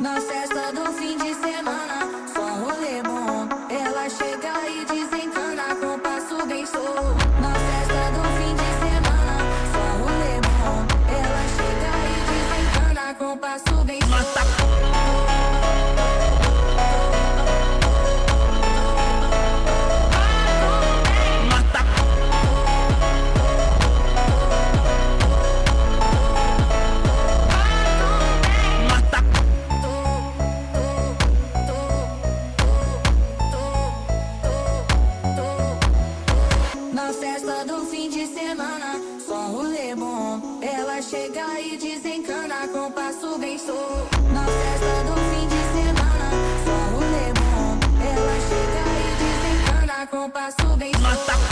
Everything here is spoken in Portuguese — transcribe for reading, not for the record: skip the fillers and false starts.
Na festa do fim de semana, só rolê bom. Ela chega e desencana com passo bem solto. Na festa do fim de semana, só rolê bom. Ela chega e desencana com passo bem solto. Na festa do fim de semana, só rolê bom. Ela chega e desencana com passo bem solto. Na festa do fim de semana, só rolê bom. Ela chega e desencana com passo bem solto.